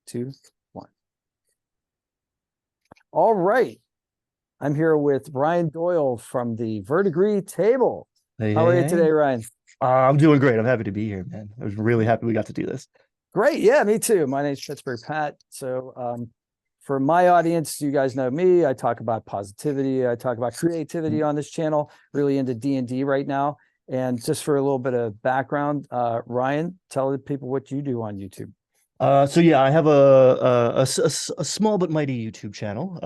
2, 1. All right. I'm here with Ryan Doyle from the Verdigris table. Hey, How hey, are you today, hey. Ryan? I'm doing great. I'm happy to be here, man. I was really happy we got to do this. Great. Yeah, me too. My name's Pittsburgh Pat. So for my audience, you guys know me. I talk about positivity. I talk about creativity on this channel, really into D&D right now. And just for a little bit of background, Ryan, tell the people what you do on YouTube. So yeah, I have a small but mighty YouTube channel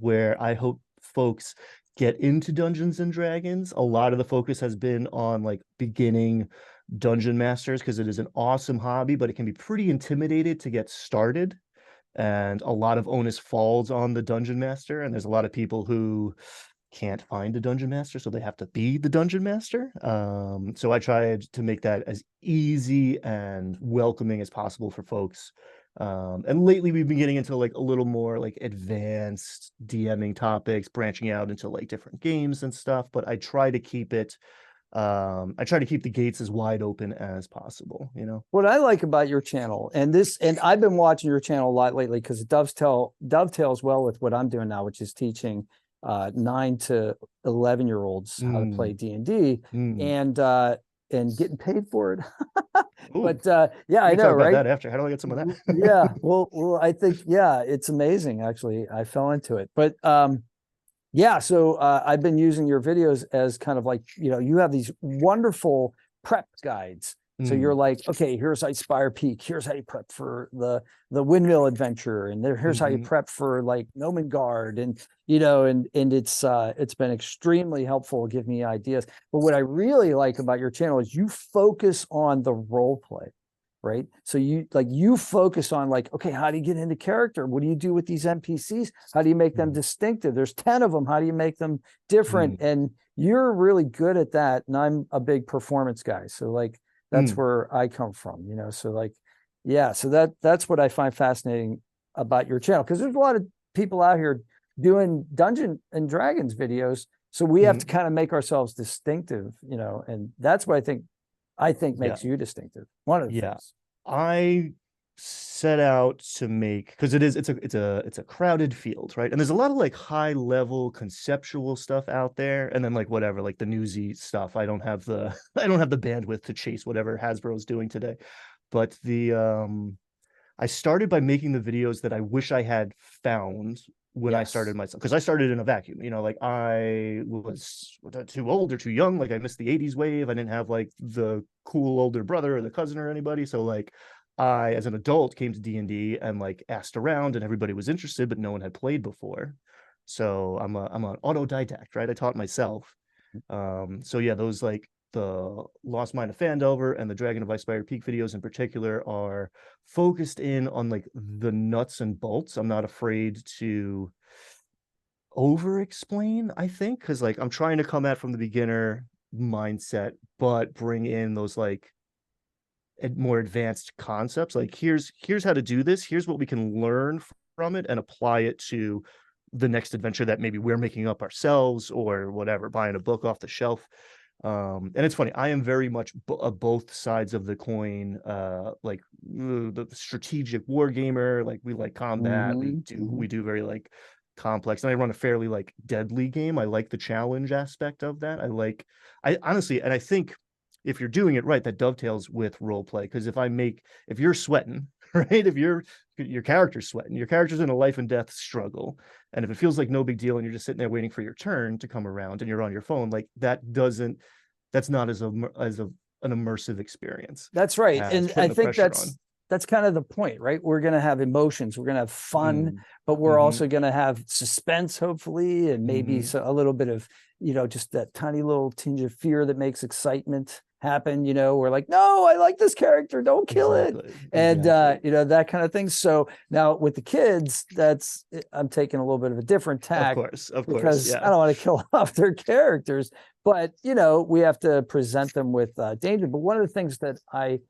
where I hope folks get into Dungeons and Dragons. A lot of the focus has been on like beginning dungeon masters because it is an awesome hobby, but it can be pretty intimidated to get started. And a lot of onus falls on the dungeon master, and there's a lot of people who can't find a dungeon master, so they have to be the dungeon master. So I tried to make that as easy and welcoming as possible for folks. And lately we've been getting into like a little more like advanced DMing topics, branching out into like different games and stuff, but I try to keep it I try to keep the gates as wide open as possible, you know. What I like about your channel and I've been watching your channel a lot lately because it dovetails well with what I'm doing now, which is teaching 9 to 11-year-olds how to play Mm, D&D mm. and getting paid for it. Ooh, But yeah, we I can know, talk about right? that after. How do I get some of Yeah. that? Well, I think yeah, it's amazing actually. I fell into it. But yeah, so I've been using your videos as kind of like, you have these wonderful prep guides. So you're Mm, like, okay, here's how you Spire Peak. Here's how you prep for the windmill adventure, and here's how you mhm. prep for like Nomengard, and and it's been extremely helpful to give me ideas. But what I really like about your channel is you focus on the role play, right? So you focus on like, okay, how do you get into character? What do you do with these NPCs? How do you make them Mm, distinctive? There's 10 of them. How do you make them different? mm, And you're really good at that. And I'm a big performance guy. So like that's mm. where I come from, So like, yeah, so that's what I find fascinating about your channel. Because there's a lot of people out here doing Dungeon and Dragons videos. So we have to Mhm. kind of make ourselves distinctive, and that's what I think Yeah, makes you distinctive. One of the yeah. things. I set out to make because it's a crowded field, right? And there's a lot of like high level conceptual stuff out there, and then like whatever, like the newsy stuff. I don't have the I don't have the bandwidth to chase whatever Hasbro's doing today. But the I started by making the videos that I wish I had found when I Yes. started myself, because I started in a vacuum. Like I was too old or too young. Like I missed the 80s wave. I didn't have like the cool older brother or the cousin or anybody. So like I, as an adult, came to D&D and like asked around and everybody was interested, but no one had played before. So I'm an autodidact, right? I taught myself. So yeah, those like the Lost Mine of Fandelver and the Dragon of Icespire Peak videos in particular are focused in on like the nuts and bolts. I'm not afraid to over explain, I think, because like I'm trying to come at from the beginner mindset, but bring in those like more advanced concepts. Like here's how to do this, here's what we can learn from it and apply it to the next adventure that maybe we're making up ourselves or whatever, buying a book off the shelf. And it's funny, I am very much both sides of the coin, like the strategic war gamer. Like we like combat, we Hmm. do Hmm. we do very like complex, and I run a fairly like deadly game. I like the challenge aspect of that. I honestly, and I think if you're doing it right, that dovetails with role play. Because if you're sweating, right, if your character's sweating, your character's in a life and death struggle, and if it feels like no big deal and you're just sitting there waiting for your turn to come around and you're on your phone, like that's not an immersive experience That's right. as And I putting the think pressure that's on. that's kind of the point, right? We're going to have emotions, we're going to have fun, Mm, but we're mm-hmm, also going to have suspense, hopefully, and maybe mm-hmm. so a little bit of, just that tiny little tinge of fear that makes excitement happen. We're like, no, I like this character, don't kill it. Exactly, And exactly. that kind of thing. So now with the kids, I'm taking a little bit of a different tack Of course, because I yeah. don't want to kill off their characters, but we have to present them with danger. But one of the things that I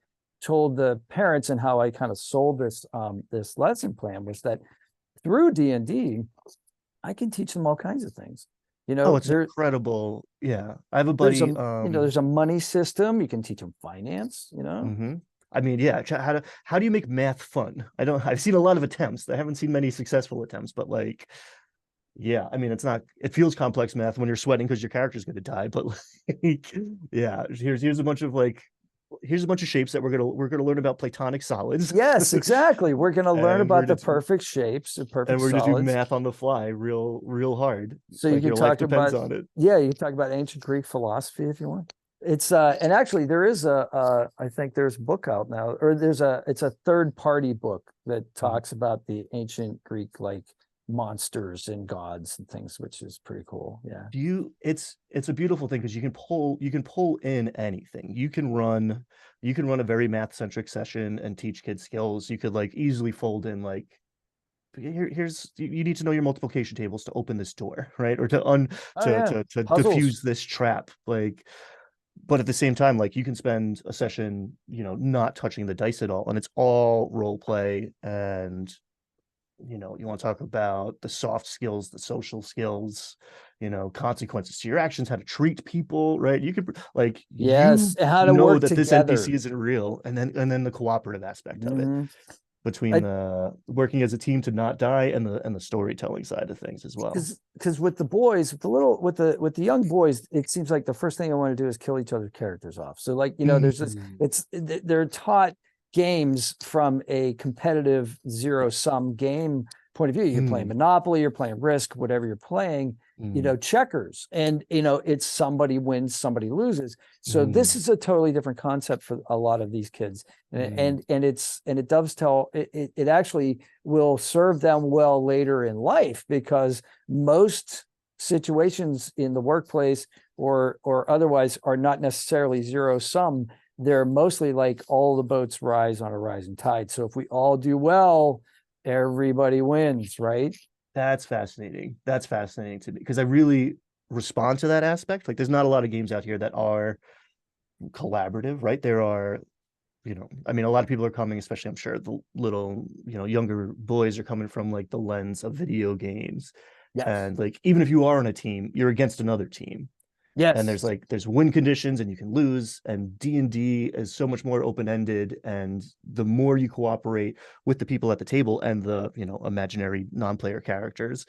told the parents and how I kind of sold this lesson plan was that through D&D, I can teach them all kinds of things. Oh, it's There incredible. Yeah, I have a there's a buddy. there's a money system. You can teach them finance. Mm-hmm. I mean, yeah, how do you make math fun? I've seen a lot of attempts. I haven't seen many successful attempts, but like, yeah, I mean, it feels complex math when you're sweating because your character's going to die, but like, yeah, here's a bunch of shapes that we're gonna learn about platonic solids. Yes, exactly. We're going to learn And about the perfect shapes, the perfect we're gonna do solids. math on the fly real hard. So you Like can your life talk depends about, on it. yeah, you can talk about ancient Greek philosophy if you want. It's and actually there is I think there's a book out now, or it's a third party book that Mhm. talks about the ancient Greek like monsters and gods and things, which is pretty cool. Yeah. It's a beautiful thing because you can pull in anything. You can run a very math centric session and teach kids skills. You could like easily fold in like here's you need to know your multiplication tables to open this door, right? Or Oh yeah. to Puzzles. diffuse this trap. Like, but at the same time, like you can spend a session, not touching the dice at all, and it's all role play. And you want to talk about the soft skills, the social skills, consequences to your actions, how to treat people, right? You could like Yes, you and how to know work that this together. NPC isn't real, and then the cooperative aspect of it Hmm. between the working as a team to not die and the storytelling side of things as well. Because with the boys, with the young boys, it seems like the first thing I want to do is kill each other's characters off. So like, there's this, Mm. they're taught games from a competitive zero Yes. sum game point of view. You're playing Mm. Monopoly, you're playing Risk, whatever you're playing, Mm. checkers, and it's somebody wins, somebody loses. So this Mm. is a totally different concept for a lot of these kids, and Mm. it dovetail. It actually will serve them well later in life, because most situations in the workplace or otherwise are not necessarily zero sum. They're mostly like all the boats rise on a rising tide. So if we all do well, everybody wins, right? That's fascinating to me because I really respond to that aspect. Like, there's not a lot of games out here that are collaborative, right? There are, I mean, a lot of people are coming, especially I'm sure the little, younger boys are coming from like the lens of video games. Yes. And like, even if you are on a team, you're against another team. And Yes. there's win conditions and you can lose. And D&D is so much more open-ended. And the more you cooperate with the people at the table and the, imaginary non-player characters,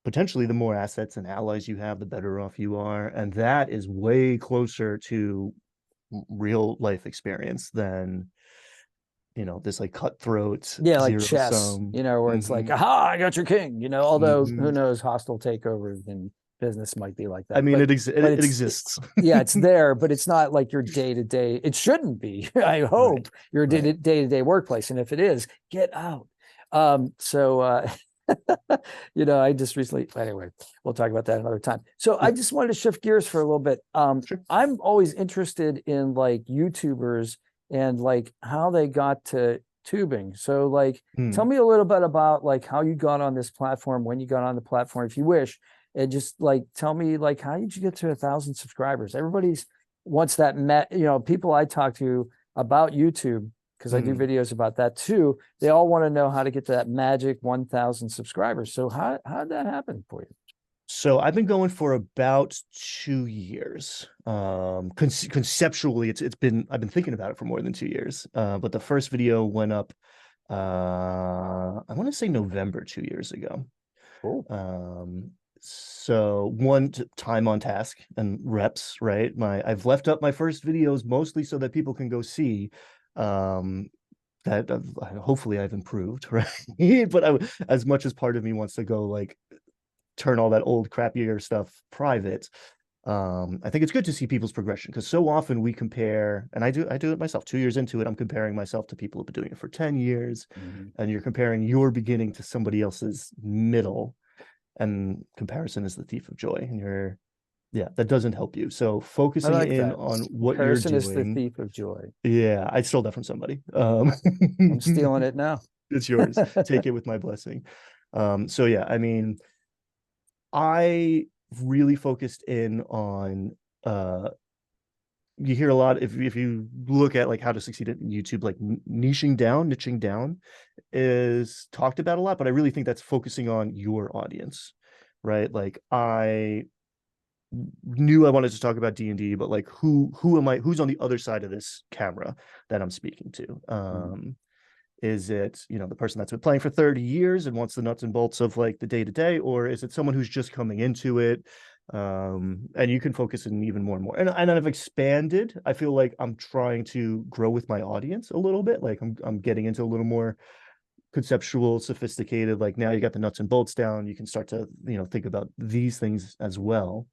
potentially the more assets and allies you have, the better off you are. And that is way closer to real life experience than this like cutthroat Yeah, like zero chess, sum. where it's like, Hmm. aha, I got your king, although who Hmm. knows, hostile takeovers in business might be like I that. mean, But it it's exists. yeah, it's there, but it's not like your day to day. It shouldn't be. I Right, hope your day right. to day workplace. And if it is, get out. So I just recently, anyway, we'll talk about that another time. So I Yeah, just wanted to shift gears for a little bit. sure. I'm always interested in like YouTubers and like how they got to tubing. So like tell Hmm. me a little bit about like how you got on this platform, when you got on the platform, if you wish, and just like tell me like how did you get to 1,000 subscribers? Everybody's wants that people I talk to about YouTube, because I do Hmm. videos about that too. They all want to know how to get to that magic 1,000 subscribers. So how did that happen for you? So I've been going for about 2 years. Conceptually, I've been thinking about it for more than 2 years. But the first video went up, I want to say November 2 years ago. Cool. So one time on task and reps, right? I've left up my first videos mostly so that people can go see, um, that hopefully I've improved, right? But as much as part of me wants to go like turn all that old crappier stuff private, I think it's good to see people's progression because so often we compare, and I do it myself. 2 years into it, I'm comparing myself to people who've been doing it for 10 years, Mhm. and you're comparing your beginning to somebody else's middle, and comparison is the thief of joy. And yeah, that doesn't help you. So I focusing like in that. on what you're Comparison is the doing. thief of joy. Yeah, I stole that from somebody. I'm stealing it now. It's yours. Take it with my blessing. So yeah, I mean, I really focused in on you hear a lot if you look at like how to succeed at YouTube, like niching down is talked about a lot, but I really think that's focusing on your audience, right? Like knew I wanted to talk about D&D, but like who am I, who's on the other side of this camera that I'm speaking to? Is it, you know, the person that's been playing for 30 years and wants the nuts and bolts of like the day to day, or is it someone who's just coming into it? And you can focus in even more and more. And I've expanded. I feel like I'm trying to grow with my audience a little bit. Like I'm getting into a little more conceptual, sophisticated. Like now you got the nuts and bolts down. You can start to, you know, think about these things as well.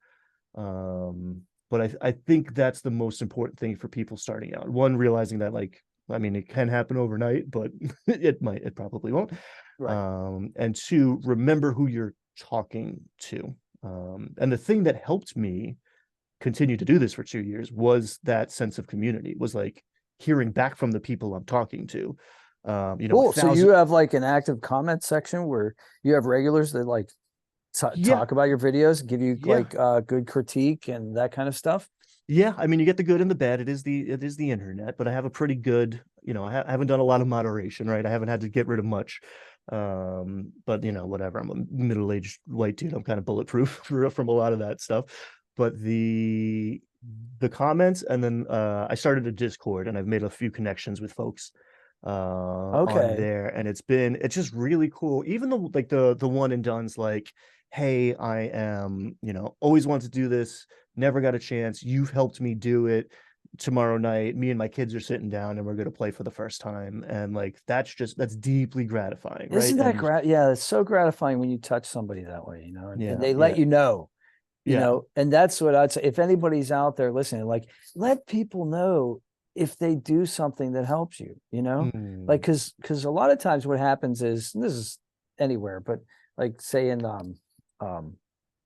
But I think that's the most important thing for people starting out. One, realizing that like, I mean, it can happen overnight, but it probably won't. Right. And two, remember who you're talking to. And the thing that helped me continue to do this for 2 years was that sense of community, was like hearing back from the people I'm talking to. You know, Cool. So you have like an active comment section where you have regulars that like yeah, talk about your videos, give you yeah, like good critique and that kind of stuff. yeah. I mean, you get the good and the bad. It is the internet, but I have a pretty good, you know, I haven't done a lot of moderation, right? I haven't had to get rid of much. But you know, whatever. I'm a middle-aged white dude. I'm kind of bulletproof from a lot of that stuff. But the comments, and then I started a Discord, and I've made a few connections with folks on Okay. there, and it's just really cool. Even the like the one and done's like, hey, I am, you know, always want to do this, never got a chance. You've helped me do it. Tomorrow night, me and my kids are sitting down and we're going to play for the first time. And like, that's deeply gratifying, right? Isn't that And yeah, it's so gratifying when you touch somebody that way, you know, and yeah, they let yeah, you know, yeah. and that's what I'd say. If anybody's out there listening, like let people know if they do something that helps you, like Mm, because a lot of times what happens is, and this is anywhere, but like say in um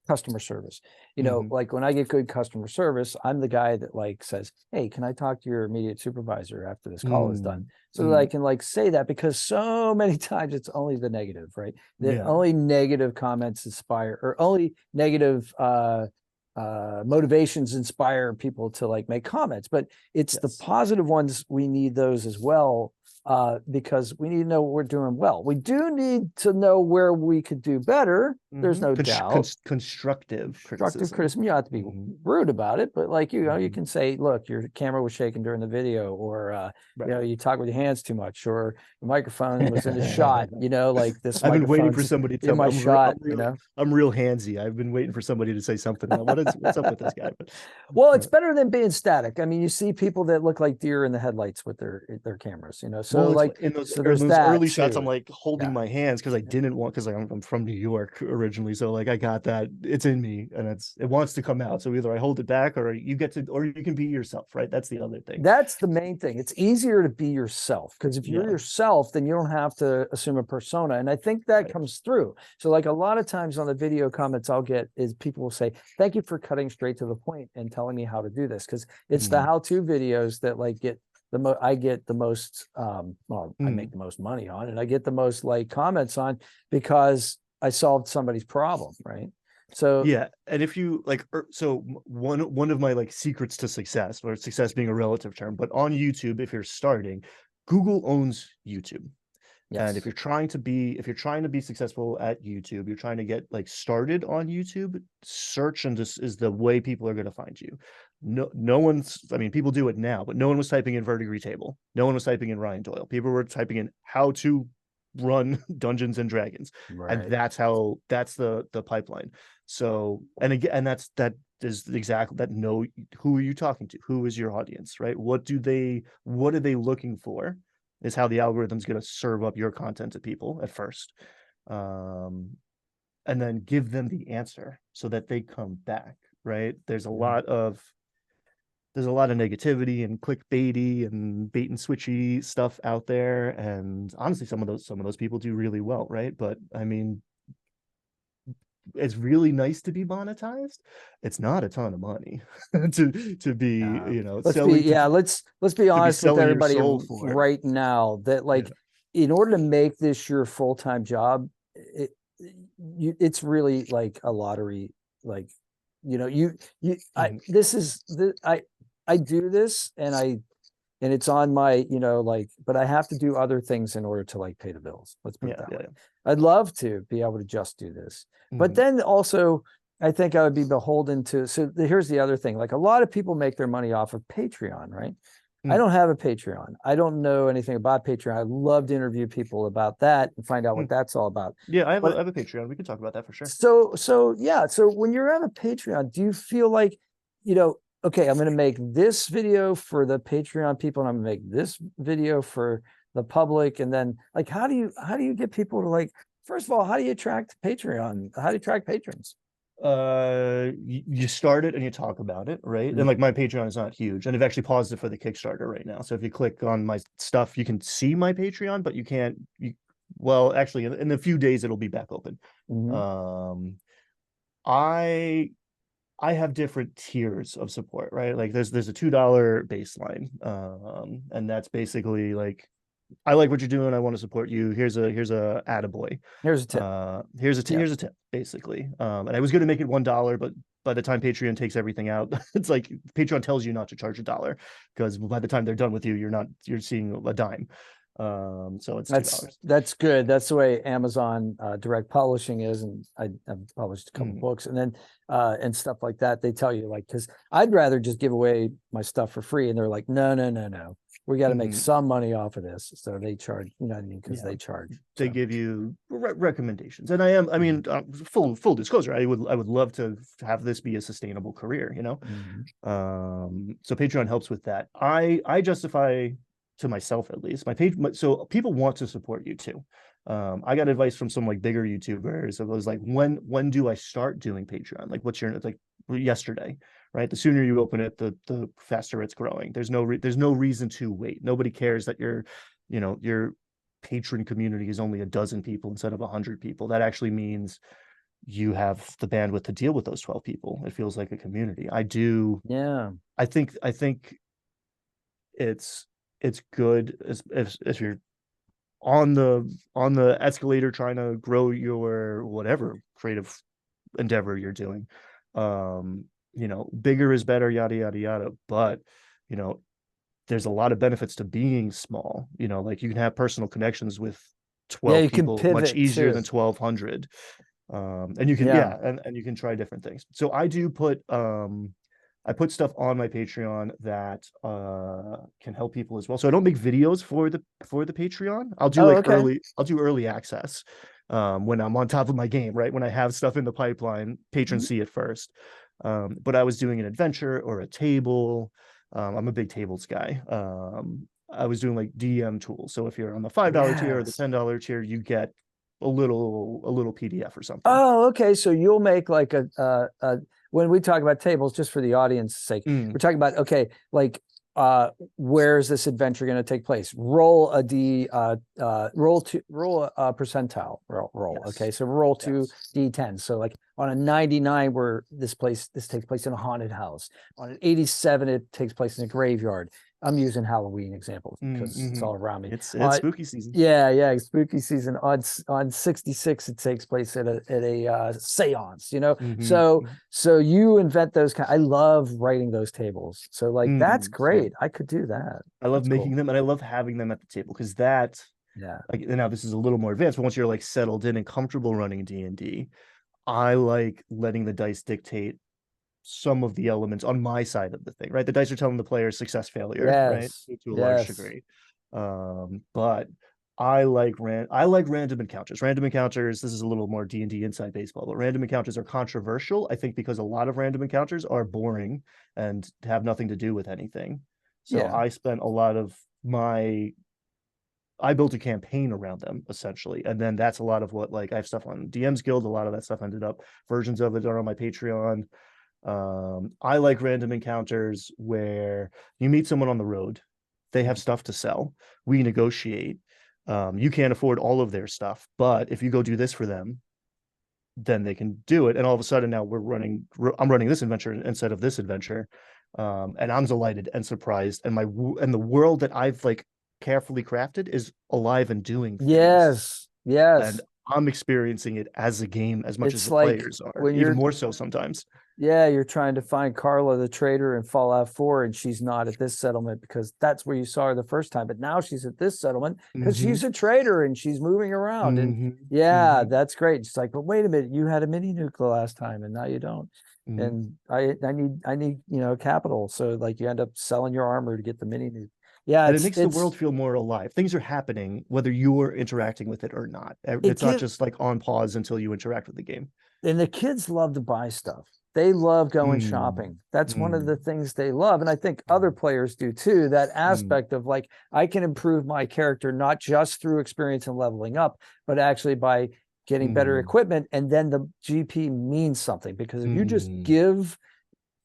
customer service, mhm, like when I get good customer service, I'm the guy that like says, hey, can I talk to your immediate supervisor after this call is done, mm, so that I mm, can like say that, because so many times it's only the negative, right? The yeah, only negative comments inspire, or only negative motivations inspire people to like make comments, but it's the yes. positive ones, we need those as well, because we need to know what we're doing well. We do need to know where we could do better, there's no doubt. Constructive Constructive criticism. criticism, you don't have to be Mhm, rude about it, but like, you mhm, can say, look, your camera was shaking during the video, or right. you talk with your hands too much, or the microphone was in the shot, like this I've been waiting for microphone's somebody to in tell me my shot, I'm real handsy. I've been waiting for somebody to say something. What's up with this guy? But Well, it's uh, better than being static. I mean, you see people that look like deer in the headlights with their cameras, so well, it's like, like in so in there's those that early shots, I'm too. like holding Yeah. my hands because I Yeah. didn't want, because like I'm from New York originally, so like I got that, it's in me and it wants to come out. So either I hold it back, or you get to, or you can be yourself, right? That's the other thing. That's the main thing. It's easier to be yourself, because if you're Yeah, yourself, then you don't have to assume a persona. And I think that right. comes through. So like a lot of times on the video comments I'll get is people will say, thank you for cutting straight to the point and telling me how to do this. Because it's the Mm, how-to videos that like get I get the most, well, I make mm. the most money on, and I get the most like comments on, because I solved somebody's problem, right? So Yeah, and if you like, so one of my like secrets to success, or success being a relative term, but on YouTube, if you're starting, Google owns YouTube. And yes. if you're trying to be successful at YouTube, you're trying to get like started on YouTube, search and this is the way people are going to find you. No one's, I mean, people do it now, but no one was typing in Verdigris table. No one was typing in Ryan Doyle. People were typing in how to run Dungeons and Dragons. And Right. that's the pipeline. So, and again, and that is exactly that. Know who are you talking to? Who is your audience, right? What are they looking for? Is how the algorithm's going to serve up your content to people at first, um, and then give them the answer so that they come back, right? There's a lot of negativity and clickbaity and bait and switchy stuff out there, and honestly some of those people do really well, right? But I mean, it's really nice to be monetized. It's not a ton of money to be, Yeah. you know, Let's be, selling yeah, let's be to be honest with selling your everybody soul for. right now, that Yeah. like, in order to make this your full-time job, it's really like a lottery. Like, Mhm. this is I do this, and it's on my, like, but I have to do other things in order to like pay the bills. Let's put it Yeah, that yeah, way. yeah. I'd love to be able to just do this, but Mhm. then also, I think I would be beholden to. So here's the other thing. Like a lot of people make their money off of Patreon, right? I Mm, don't have a Patreon. I don't know anything about Patreon. I'd love to interview people about that and find out what mm. that's all about. Yeah, But I have a Patreon. We can talk about that for sure. so yeah. So when you're on a Patreon, do you feel like, okay, I'm going to make this video for the Patreon people, and I'm going to make this video for the public, and then like, how do you get people to like? First of all, how do you attract Patreon? How do you attract patrons? You start it and you talk about it, right? And Mhm. like my Patreon is not huge, and I've actually paused it for the Kickstarter right now. So if you click on my stuff, you can see my Patreon, but you can't. Well, actually, in a few days it'll be back open. Mhm. Um, I I have different tiers of support, right? Like there's a $2 baseline, and that's basically like, I like what you're doing. I want to support you. Here's a attaboy. Here's a tip. Yeah. Here's a tip, basically. And I was going to make it $1, but by the time Patreon takes everything out, it's like Patreon tells you not to charge $1 because by the time they're done with you, you're seeing a dime. So it's $2. That's good. That's the way Amazon direct publishing is, and I've published a couple Mm, books, and then and stuff like that. They tell you like, because I'd rather just give away my stuff for free, and they're like, no, no, no, no, we got to make mhm. some money off of this, so they charge. You know what I mean? Because Yeah, they charge. they So give you recommendations, and I mhm. mean, full disclosure, I would love to have this be a sustainable career, you know. Mhm. So Patreon helps with that. I justify to myself, at least, my page, so people want to support you too. I got advice from some like bigger YouTubers. It was like, when do I start doing Patreon? Like, what's your, like, yesterday, right? The sooner you open it, the faster it's growing. There's no reason to wait. Nobody cares that your patron community is only a dozen people instead of 100 people. That actually means you have the bandwidth to deal with those 12 people. It feels like a community. Yeah. I think it's good as you're on the escalator trying to grow your whatever creative endeavor you're doing. Um, bigger is better, yada yada yada. But you know, there's a lot of benefits to being small. Like you can have personal connections with Yeah, 12 you can people much pivot easier too. than 1200. And you can, Yeah. yeah, and you can try different things. So I put stuff on my Patreon that can help people as well. So I don't make videos for the Patreon. Oh, okay. I'll do early access when I'm on top of my game, right? When I have stuff in the pipeline, patrons Mhm. see it first. But I was doing an adventure or a table. I'm a big tables guy. I was doing like DM tools. So if you're on the $5 tier or the Yes. $10 tier, you get a little PDF or something. Oh, okay. So you'll make like when we talk about tables, just for the audience's sake, we're Mm, talking about, okay, like where's this adventure going to take place? Roll a D, roll a percentile roll. Okay. yes. So roll two Yes. D10. So like on a 99, where this takes place in a haunted house. On an 87, it takes place in a graveyard. I'm using Halloween examples because it's Mm-hmm. all around me. It's spooky season. Yeah, yeah, spooky season on 66, it takes place at a seance, Mm-hmm. so you invent those I love writing those tables, so like that's Mm-hmm. great. I could do that. I love That's making cool. them, and I love having them at the table because that, Yeah. like, now this is a little more advanced, but once you're like settled in and comfortable running D&D, I like letting the dice dictate some of the elements on my side of the thing, right? The dice are telling the player success, failure, right? Yes. To a large Yes. degree. But I like random encounters. Random encounters, this is a little more D&D inside baseball, but random encounters are controversial, I think, because a lot of random encounters are boring and have nothing to do with anything. So Yeah. I spent a lot of my I built a campaign around them essentially, and then that's a lot of what, like, I have stuff on DM's Guild. A lot of that stuff ended up, versions of it are on my Patreon. I like random encounters where you meet someone on the road, they have stuff to sell, we negotiate. You can't afford all of their stuff, but if you go do this for them, then they can do it. And all of a sudden now I'm running this adventure instead of this adventure. And I'm delighted and surprised. And the world that I've like carefully crafted is alive and doing things. Yes. And Yes. I'm experiencing it as a game as much as It's the like players are, when even you're more so sometimes. Yeah, you're trying to find Carla the traitor in Fallout 4, and she's not at this settlement because that's where you saw her the first time. But now she's at this settlement because Mm-hmm. she's a traitor and she's moving around. And Mm-hmm. yeah, Mm-hmm. that's great. It's like, but wait a minute, you had a mini nuke the last time and now you don't. Mm-hmm. And I need, capital. So like you end up selling your armor to get the mini nuke. Yeah, And it it's makes the it's world feel more alive. Things are happening whether you're interacting with it or not. it It's not gives just like on pause until you interact with the game. and the kids love to buy stuff. They love going Mm, shopping. That's one of mm, the things they love. And I think other mm, players do too. That mm, aspect of like, I can improve my character, not just through experience and leveling up, but actually by getting better mm, equipment. And then the GP means something because if you just mm. give,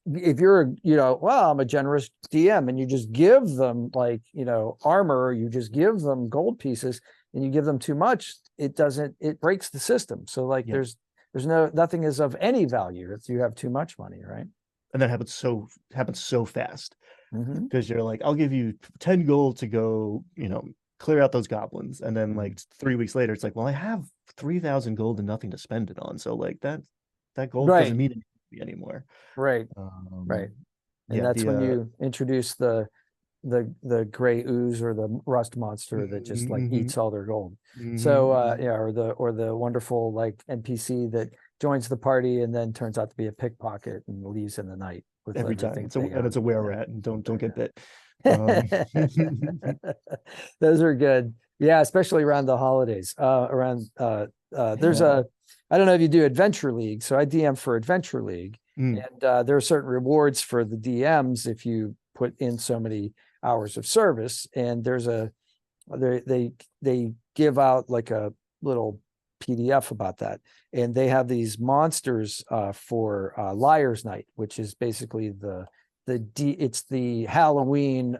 if you're, well, I'm a generous DM and you just give them like, armor, or you just give them gold pieces and you give them too much, it breaks the system. So like Yeah. there's nothing is of any value if you have too much money, right? And that happens so fast Mm-hmm. because you're like, I'll give you 10 gold to go, clear out those goblins. And then Mm-hmm. like 3 weeks later, it's like, well, I have 3,000 gold and nothing to spend it on. So like that gold doesn't Right, mean anything to me anymore. right, right. Um, And yeah, that's the when you introduce the gray ooze or the rust monster that just like mhm, eats all their gold. So mhm. yeah, or the wonderful like NPC that joins the party and then turns out to be a pickpocket and leaves in the night with Every time. everything It's a they and own. it's a were Yeah. rat, and don't get bit. Um, Yeah. Those are good. Yeah, especially around the holidays. Around there's yeah. a I don't know if you do Adventure League. So I DM for Adventure League, Mm, and there are certain rewards for the DMs if you put in so many hours of service. And there's a they give out like a little PDF about that, and they have these monsters for Liar's Night, which is basically it's the Halloween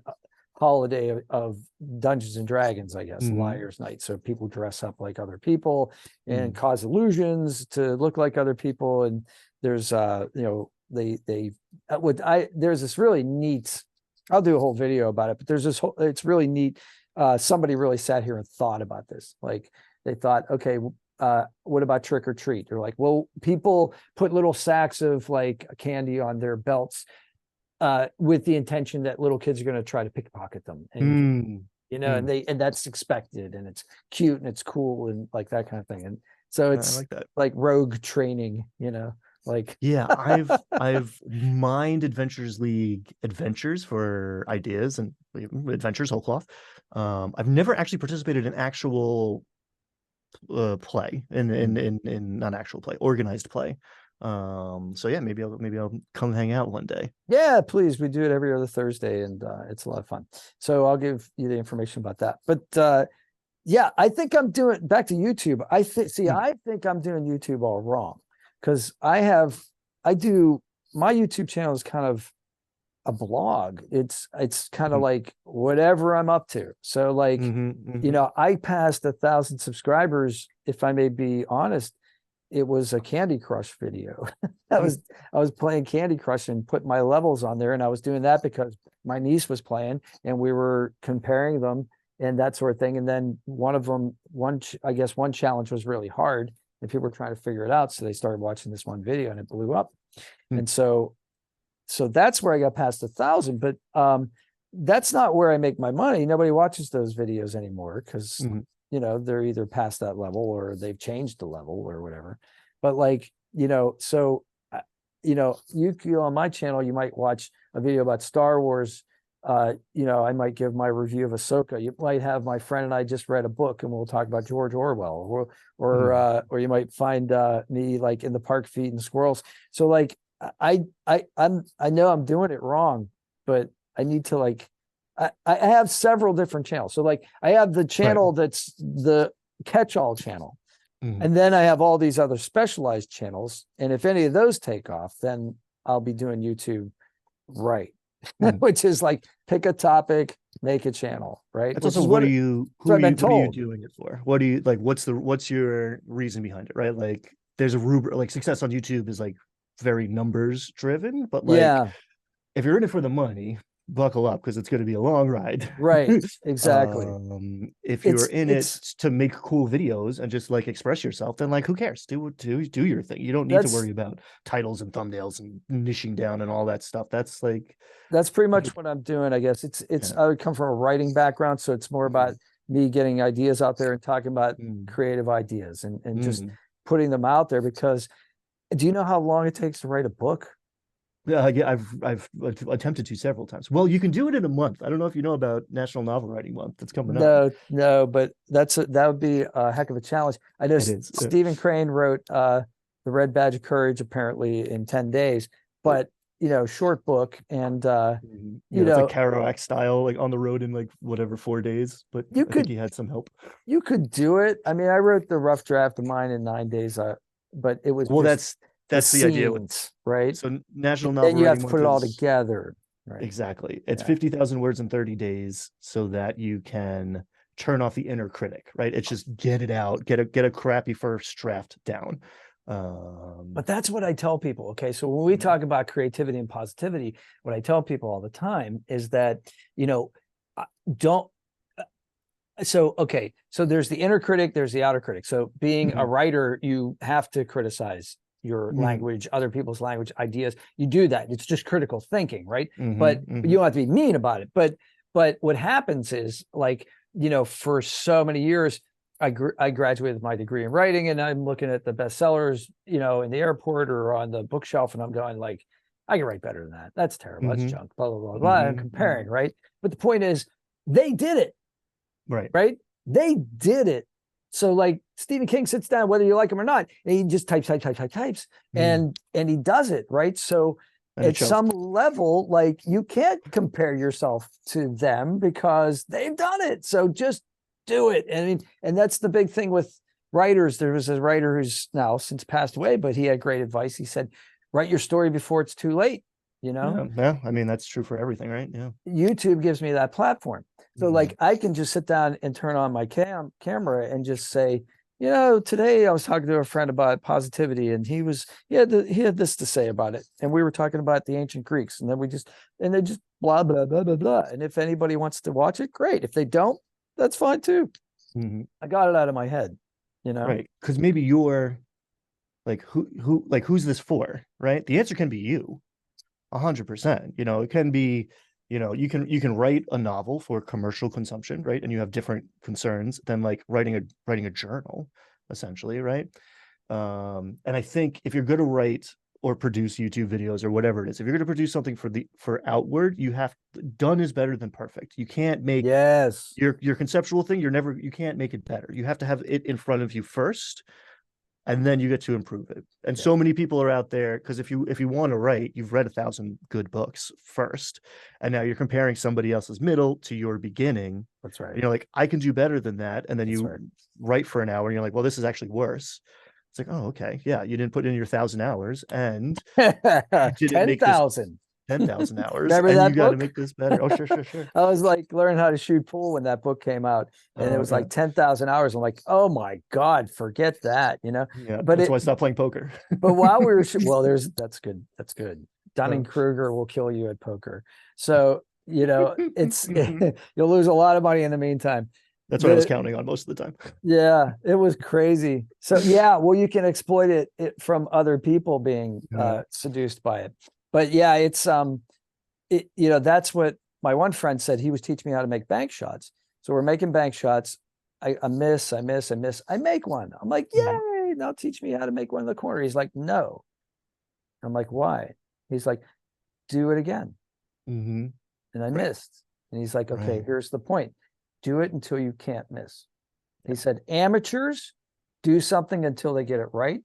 holiday of Dungeons and Dragons, I guess, mhm, Liar's Night. So people dress up like other people and mm, cause illusions to look like other people. And there's they what I there's this really neat. I'll do a whole video about it, but there's this whole. It's really neat. Somebody really sat here and thought about this. Like they thought, okay, what about trick or treat? They're like, well, people put little sacks of like candy on their belts with the intention that little kids are going to try to pickpocket them, and mm, mm. and that's expected, and it's cute and it's cool and like that kind of thing. And so I it's like that. like rogue training, like Yeah, I've mined Adventures League adventures for ideas and adventures whole cloth. I've never actually participated in actual play in not actual play, organized play. So yeah, maybe I'll come hang out one day. yeah, please. We do it every other Thursday, and it's a lot of fun. So I'll give you the information about that. But yeah, I think I'm doing back to YouTube. Mm, I think I'm doing YouTube all wrong because I do my YouTube channel is kind of a blog. It's kind of mm, like whatever I'm up to. So like, mhm, I passed 1,000 subscribers, if I may be honest. It was a Candy Crush video. that mhm, was I was playing Candy Crush and put my levels on there, and I was doing that because my niece was playing and we were comparing them and that sort of thing. And then one of them, I guess one challenge was really hard and people were trying to figure it out. So they started watching this one video and it blew up. mm, And so that's where I got past 1,000. But that's not where I make my money. Nobody watches those videos anymore because mhm. they're either past that level or they've changed the level or whatever. But like, so you on my channel, you might watch a video about Star Wars. I might give my review of Ahsoka. You might have my friend and I just read a book and we'll talk about George Orwell, Mm. or you might find me like in the park feeding squirrels. So like I know I'm doing it wrong, but I need to like I have several different channels. So like I have the Right. channel that's the catch-all channel. Mm, And then I have all these other specialized channels. And if any of those take off, then I'll be doing YouTube right. mm. Which is like pick a topic, make a channel, right? It's Which also is what what are you I've been what are you told. doing it for? What do you like? What's your reason behind it? Right? Like there's a rubric. Like success on YouTube is like very numbers driven, but like Yeah. if you're in it for the money, buckle up because it's going to be a long ride. Right. Exactly. If you're in it It's to make cool videos and just like express yourself, then like who cares? Do your thing. You don't need to that's worry about titles and thumbnails and niching down and all that stuff. That's like, that's pretty much what I'm doing, I guess. It's yeah. I would come from a writing background, so it's more about me getting ideas out there and talking about Mm, creative ideas and just mm. putting them out there. Because do you know how long it takes to write a book? Yeah, I've attempted to several times. Well, you can do it in a month. I don't know if you know about National Novel Writing Month that's coming up. No, no, but that would be a heck of a challenge. I know It is. Stephen Crane wrote The Red Badge of Courage apparently in 10 days, but short book and Yeah, it's like Kerouac style, like on the road in like whatever 4 days. But you I think could he had some help. you could do it. I mean, I wrote the rough draft of mine in 9 days, but it was Well, just that's the idea with scenes, right? so National Then Novel you have Writing to put Month it all is together, right? exactly. It's Yeah. 50,000 words in 30 days so that you can turn off the inner critic, right? It's just get it out, get a crappy first draft down. But that's what I tell people. Okay. So when we talk about creativity and positivity, what I tell people all the time is that, don't. So there's the inner critic, there's the outer critic. So being a writer, you have to criticize your language, other people's language, ideas. You do that. It's just critical thinking, right? But you don't have to be mean about it. But what happens is, like, for so many years, I graduated with my degree in writing, and I'm looking at the bestsellers, in the airport or on the bookshelf, and I'm going like, I can write better than that. That's terrible. That's junk. Blah blah blah blah. I'm comparing, right? But the point is, they did it, right? They did it. So like Stephen King sits down, whether you like him or not, and he just types, and he does it, right? So at some level, like, you can't compare yourself to them because they've done it. So just do it. And that's the big thing with writers. There was a writer who's now since passed away, but he had great advice. He said, write your story before it's too late. Yeah, I mean, that's true for everything, right? Yeah. YouTube gives me that platform. So like, I can just sit down and turn on my camera and just say, today I was talking to a friend about positivity, and he had this to say about it. And we were talking about the ancient Greeks, and then they just blah, blah, blah, blah, blah. And if anybody wants to watch it, great. If they don't, that's fine too. I got it out of my head, Right. Because maybe you're like, who's this for? Right. The answer can be you. 100%. It can be, you can write a novel for commercial consumption, right? And you have different concerns than like writing a journal, essentially, right? And I think if you're going to write or produce YouTube videos or whatever it is, if you're going to produce something for outward, done is better than perfect. You can't make your conceptual thing. You can't make it better. You have to have it in front of you first, and then you get to improve it. And so many people are out there, because if you want to write, you've read 1,000 good books first, and now you're comparing somebody else's middle to your beginning. That's right. And you're like, I can do better than that. And then write for an hour, and you're like, well, this is actually worse. It's like, oh, okay, yeah, you didn't put in your 1,000 hours, and you didn't make 10,000. 10,000 hours. Remember and that you got to book? make this better. Oh, sure. I was like learning how to shoot pool when that book came out, and it was like 10,000 hours. I'm like, oh my God, forget that, Yeah, but that's why I stopped playing poker. But while we were, that's good. That's good. Dunning-Kruger will kill you at poker. So, it's, you'll lose a lot of money in the meantime. That's what I was counting on most of the time. Yeah, it was crazy. So yeah, well, you can exploit it from other people being seduced by it. But yeah, it's that's what my one friend said. He was teaching me how to make bank shots. So we're making bank shots. I miss. I make one. I'm like, yay! Now teach me how to make one in the corner. He's like, no. I'm like, why? He's like, do it again. And I missed. And he's like, okay, here's the point. Do it until you can't miss. He said, amateurs do something until they get it right.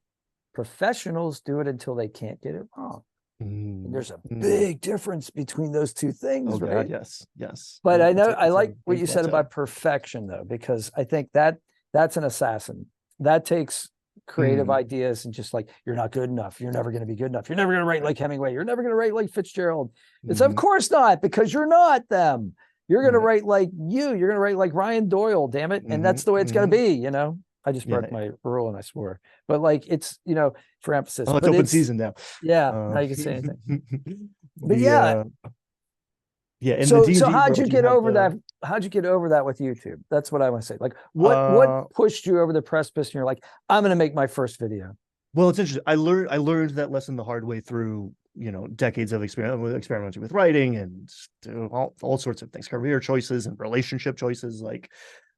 Professionals do it until they can't get it wrong. And there's a big difference between those two things, right? God, yes. But I know I like what you said about perfection, though, because I think that's an assassin. That takes creative ideas, and just like, you're not good enough. You're never going to be good enough. You're never going to write like Hemingway. You're never going to write like Fitzgerald. It's of course not, because you're not them. You're going to write like you're going to write like Ryan Doyle, damn it. And that's the way it's going to be, I just broke my rule and I swore. But like, it's, for emphasis. Oh, it's open season now. Yeah, now you can say anything. But Yeah, in the So D&D how'd you world, you get have over the that? How'd you get over that with YouTube? That's what I want to say. Like what pushed you over the precipice and you're like, I'm going to make my first video. well, it's interesting. I learned that lesson the hard way through, decades of experimenting with writing and all sorts of things, career choices and relationship choices. Like,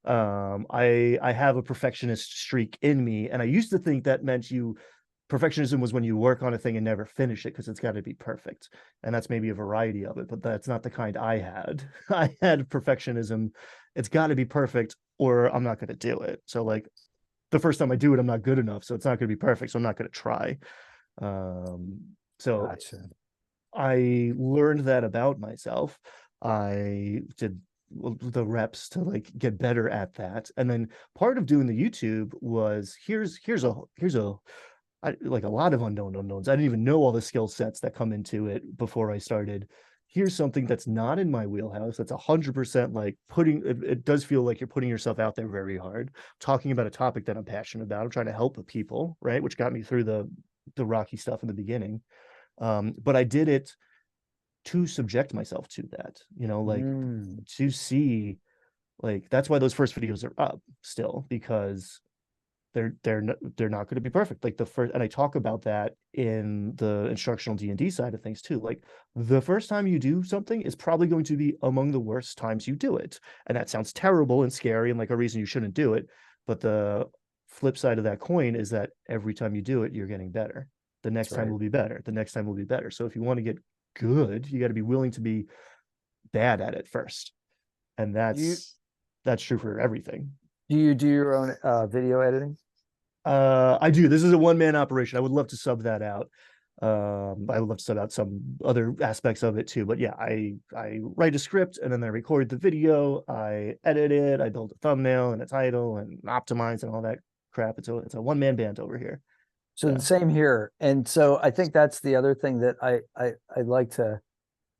I have a perfectionist streak in me, and I used to think that meant perfectionism was when you work on a thing and never finish it because it's got to be perfect. And that's maybe a variety of it, but that's not the kind I had. I had perfectionism. It's got to be perfect or I'm not going to do it. So like the first time I do it, I'm not good enough. So it's not going to be perfect. So I'm not going to try. So Gotcha. I learned that about myself. I did the reps to like get better at that. And then part of doing the YouTube was here's a like a lot of unknown unknowns. I didn't even know all the skill sets that come into it before I started. Here's something that's not in my wheelhouse. That's 100% like it does feel like you're putting yourself out there very hard, talking about a topic that I'm passionate about. I'm trying to help people, right? Which got me through the rocky stuff in the beginning. But I did it to subject myself to that, like to see, like that's why those first videos are up still, because they're not going to be perfect. Like the first, and I talk about that in the instructional D&D side of things too. Like the first time you do something is probably going to be among the worst times you do it. And that sounds terrible and scary and like a reason you shouldn't do it. But the flip side of that coin is that every time you do it, you're getting better. The next time will be better. The next time will be better. So if you want to get good, you got to be willing to be bad at it first. And You that's true for everything. do you do your own video editing? I do. This is a one-man operation. I would love to sub that out. I would love to sub out some other aspects of it too. But yeah, I write a script and then I record the video. I edit it. I build a thumbnail and a title and optimize and all that crap. It's a one-man band over here. So Yeah. the same here. And so I think that's the other thing that I like to,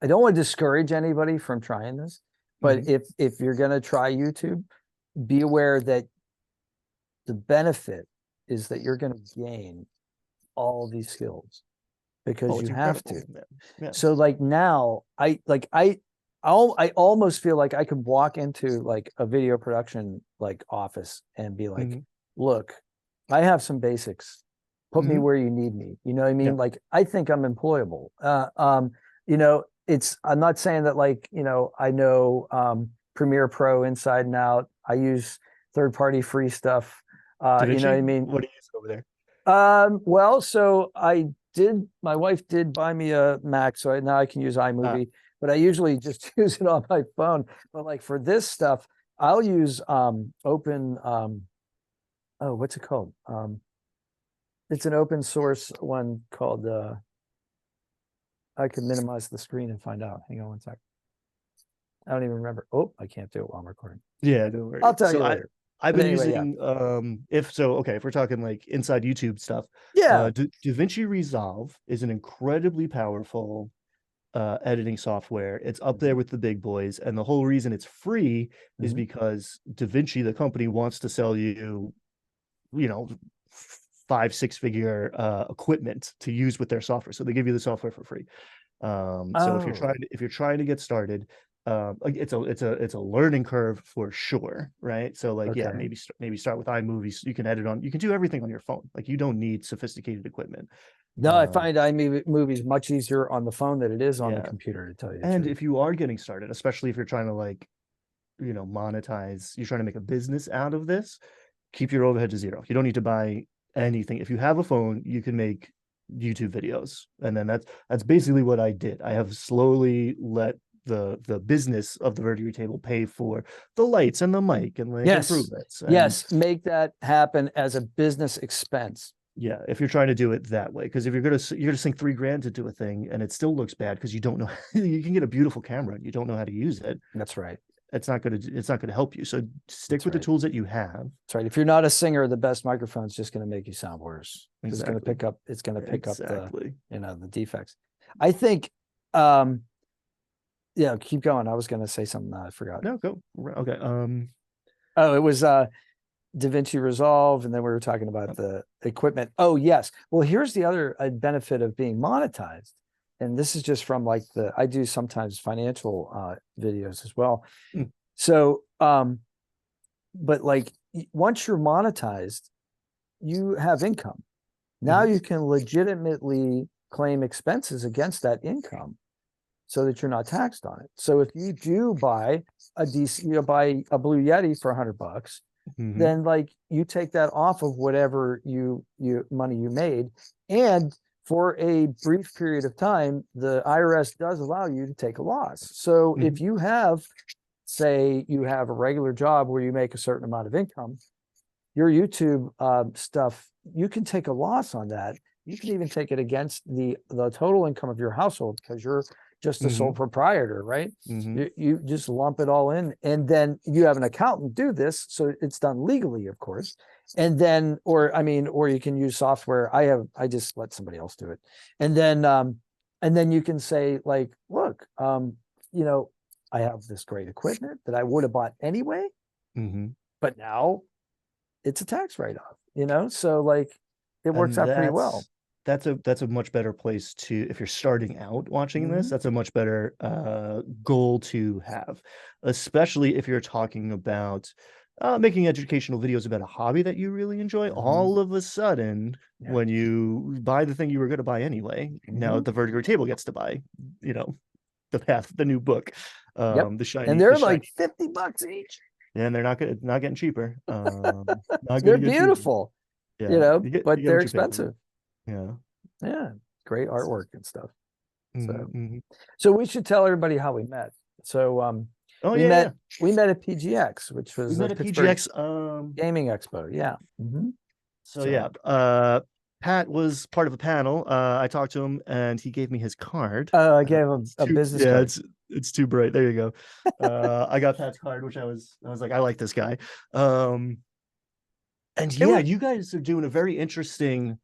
I don't want to discourage anybody from trying this, but if you're going to try YouTube, be aware that the benefit is that you're going to gain all these skills because you have to. Yeah. So like now I almost feel like I could walk into like a video production like office and be like, look, I have some basics. Put me where you need me. You know what I mean? Yeah. Like I think I'm employable. I'm not saying that like, I know Premiere Pro inside and out. I use third-party free stuff. You know what I mean? What do you use over there? Well, so my wife did buy me a Mac, so now I can use iMovie, but I usually just use it on my phone. But like for this stuff, I'll use open, what's it called? It's an open source one called, I can minimize the screen and find out. Hang on one sec. I don't even remember. Oh, I can't do it while I'm recording. Yeah, don't worry. I'll tell you later. I've been using if we're talking like inside YouTube stuff. Yeah. DaVinci Resolve is an incredibly powerful editing software. It's up there with the big boys, and the whole reason it's free is because DaVinci, the company, wants to sell you, 5-6 figure equipment to use with their software. So they give you the software for free. So if you're trying to get started, like it's a learning curve for sure, right? So like yeah, maybe start with iMovie. You can do everything on your phone. Like you don't need sophisticated equipment. No, I find iMovies much easier on the phone than it is on the computer, to tell you the and truth. if you are getting started, especially if you're trying to like monetize, you're trying to make a business out of this, keep your overhead to zero. You don't need to buy anything. If you have a phone, you can make YouTube videos, and then that's basically what I did. I have slowly let the business of the Verdigris table pay for the lights and the mic and like improvements. Yes, make that happen as a business expense. Yeah, if you're trying to do it that way, because if you're gonna sink $3,000 to do a thing and it still looks bad because you don't know, you can get a beautiful camera and you don't know how to use it. That's right. It's not gonna help you. So stick with the tools that you have. That's right. If you're not a singer, the best microphone is just going to make you sound worse. It's going to pick up. It's going to pick up the defects. I think. Yeah, keep going. I was going to say something. I forgot. No, go. Okay. It was DaVinci Resolve, and then we were talking about the equipment. Oh, yes. Well, here's the other benefit of being monetized, and this is just from like I do sometimes financial videos as well. Mm. So, but like once you're monetized, you have income. Now you can legitimately claim expenses against that income so that you're not taxed on it. So if you do buy buy a Blue Yeti for $100, then like you take that off of whatever money you made. And for a brief period of time, the IRS does allow you to take a loss. So if you have, say you have a regular job where you make a certain amount of income, your YouTube stuff, you can take a loss on that. You can even take it against the total income of your household because you're just a sole proprietor, right? You just lump it all in, and then you have an accountant do this, so it's done legally, of course. And then, or you can use software. I just let somebody else do it, and then you can say like, look, I have this great equipment that I would have bought anyway, but now it's a tax write-off, so like it works out pretty well. That's a much better place to, if you're starting out watching this, that's a much better goal to have, especially if you're talking about making educational videos about a hobby that you really enjoy. All of a sudden, when you buy the thing you were going to buy anyway, now the Verdigris table gets to buy, the new book, the shiny, and they're like $50 each. And they're not getting cheaper. They're beautiful, cheaper. but they're expensive. Yeah. Great artwork and stuff. So we should tell everybody how we met. So we met at PGX, which was a PGX gaming expo. So Pat was part of a panel. I talked to him and he gave me his card. I gave him a business card. It's too bright. There you go. I got Pat's card, which I was like, I like this guy. And you guys are doing a very interesting.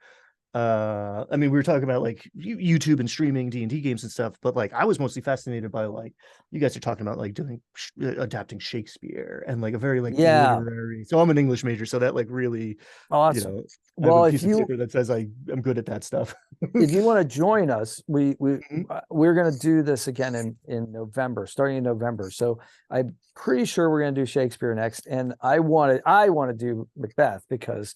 We were talking about like YouTube and streaming D&D games and stuff, but like I was mostly fascinated by like you guys are talking about like doing adapting Shakespeare and like a very like literary. So I'm an English major, so that like really awesome. Well, if you that says I am good at that stuff. If you want to join us, we're going to do this again in November, starting in November. So I'm pretty sure we're going to do Shakespeare next, and I want to do Macbeth because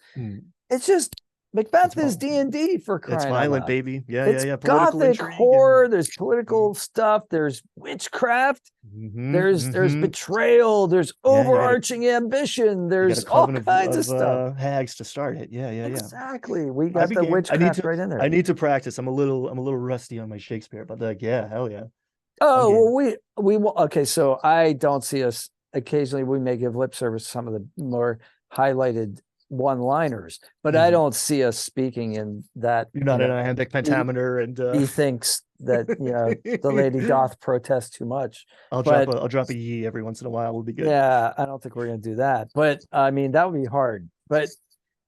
it's just. Macbeth is D&D for crying out loud. It's violent, baby. It's gothic horror. There's political stuff. There's witchcraft. There's betrayal. There's overarching ambition. There's all kinds of stuff. Hags to start it. Exactly. We got the witchcraft right in there. I need to practice. I'm a little rusty on my Shakespeare, but like, hell yeah. Oh, well, we okay. So I don't see us. Occasionally, we may give lip service to some of the more highlighted one-liners, but I don't see us speaking in that. You're not in a iambic pentameter, and he thinks that the lady doth protest too much. I'll drop a ye every once in a while. Will be good. Yeah, I don't think we're gonna do that, but that would be hard. But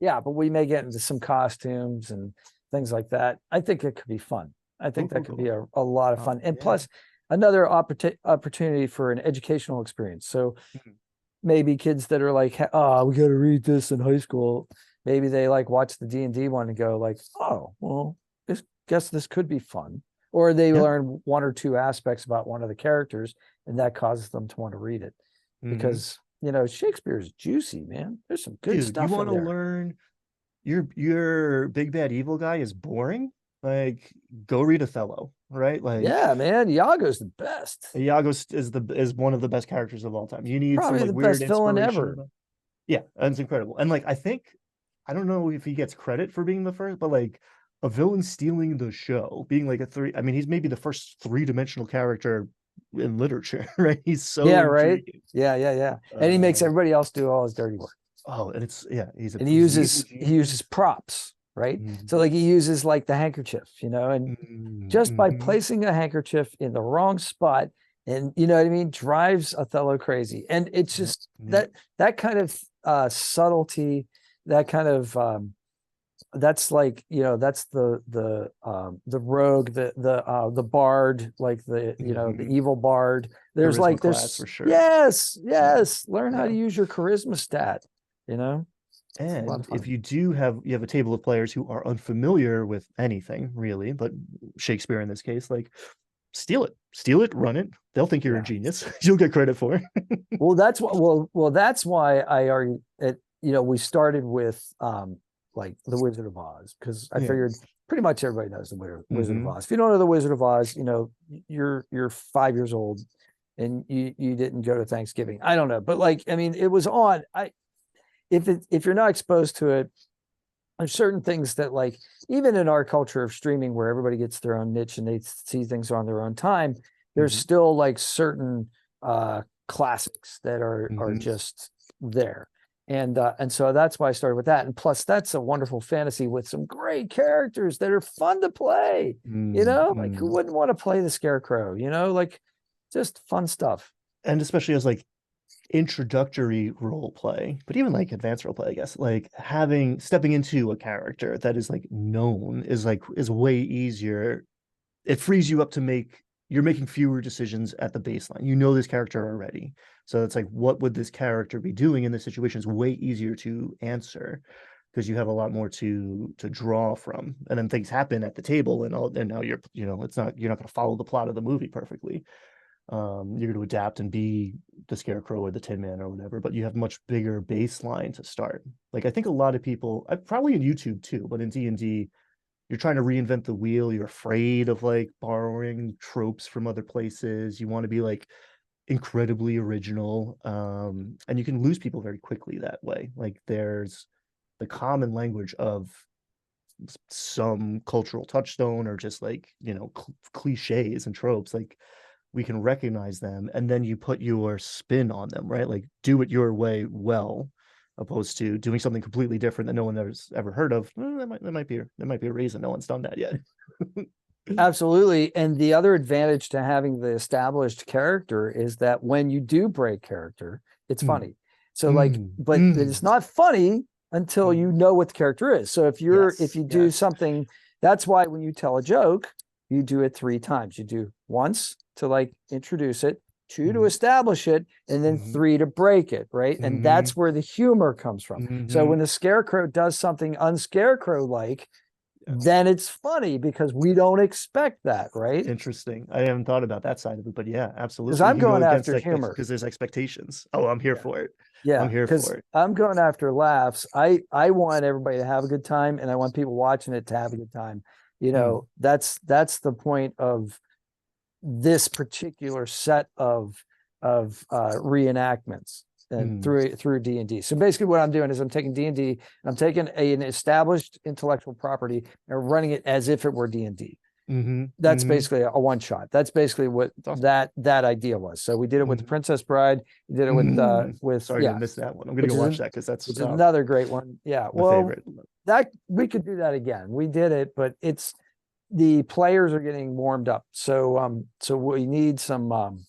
but we may get into some costumes and things like that. I think it could be fun. I think that could be a lot of fun, and plus another opportunity for an educational experience. So. Maybe kids that are like, oh, we got to read this in high school. Maybe they like watch the D&D one and go like, oh, well, guess this could be fun. Or they learn one or two aspects about one of the characters, and that causes them to want to read it. Because, Shakespeare is juicy, man. There's some good stuff. You want to learn your big bad evil guy is boring? Like, go read Othello, right? Like, yeah, man, Iago's the best. Iago is one of the best characters of all time. You need probably some like the weird best villain ever. Yeah, that's incredible. And like, I don't know if he gets credit for being the first, but like a villain stealing the show, being like he's maybe the first three-dimensional character in literature, right? He's so intriguing. Yeah. And he makes everybody else do all his dirty work. Oh, and he uses props. Right. So like he uses like the handkerchief, and just by placing a handkerchief in the wrong spot and drives Othello crazy. And it's just that kind of subtlety, that kind of that's like, that's the rogue, the bard, like the evil bard. There's charisma class for sure. Yes. Learn how to use your charisma stat, It's a lot And of if fun. you have a table of players who are unfamiliar with anything really, but Shakespeare in this case, like steal it, run it. They'll think you're a Yeah. genius. You'll get credit for it. Well, that's what. Well, that's why I argue it. We started with like the Wizard of Oz because I Yeah. figured pretty much everybody knows the Wizard of Mm-hmm. Oz. If you don't know the Wizard of Oz, you're 5 years old and you didn't go to Thanksgiving. I don't know, but like I mean, it was on. If you're not exposed to it, there's certain things that like even in our culture of streaming where everybody gets their own niche and they see things on their own time, there's Mm-hmm. still like certain classics that are Mm-hmm. just there. And so that's why I started with that. And plus that's a wonderful fantasy with some great characters that are fun to play. Like who Mm-hmm. wouldn't want to play the Scarecrow, like just fun stuff. And especially as like introductory role play, but even like advanced role play, I guess, like having stepping into a character that is like known is way easier. It frees you up to you're making fewer decisions at the baseline. You know this character already. So it's like, what would this character be doing in this situation is way easier to answer because you have a lot more to draw from. And then things happen at the table and now you're not going to follow the plot of the movie perfectly. You're going to adapt and be the Scarecrow or the Tin Man or whatever, but you have much bigger baseline to start. Like I think a lot of people, probably in YouTube too, but in D&D, you're trying to reinvent the wheel. You're afraid of like borrowing tropes from other places. You want to be like incredibly original, and you can lose people very quickly that way. Like there's the common language of some cultural touchstone or just like cliches and tropes, like we can recognize them and then you put your spin on them, right? Like do it your way well, opposed to doing something completely different that no one has ever heard of. That might be a reason no one's done that yet. Absolutely. And the other advantage to having the established character is that when you do break character, it's Mm, funny. So like, mm, but it's mm, not funny until you mm. know what the character is. So if Yes, you do yes. something, that's why when you tell a joke, you do it 3 times. You do once to like introduce it, 2 to Mm, establish it, and then mm, 3 to break it, right? And mm, that's where the humor comes from. So mm. when the scarecrow does something unscarecrow like, Yes. then it's funny because we don't expect that, right? Interesting. I haven't thought about that side of it, but yeah, Because absolutely. You I'm can go going against after expect humor. because there's expectations. Oh, I'm here Yeah. for it. I'm Yeah, here because for it. I'm going after laughs. I want everybody to have a good time, and I want people watching it to have a good time. Mm, That's the point of this particular set of reenactments and mm, through D&D. So basically what I'm doing is I'm taking D&D and I'm taking an established intellectual property and running it as if it were D&D. mm-hmm, That's mm-hmm. basically a one shot. That's basically what It's awesome. that idea was. So we did it with the Mm-hmm. Princess Bride. We did it Mm-hmm. with Sorry to yeah, miss that one. I'm gonna which go is watch that because that's which is another great one. Yeah. my Well, favorite. that we could do that again. We did it, but it's the players are getting warmed up. So we need some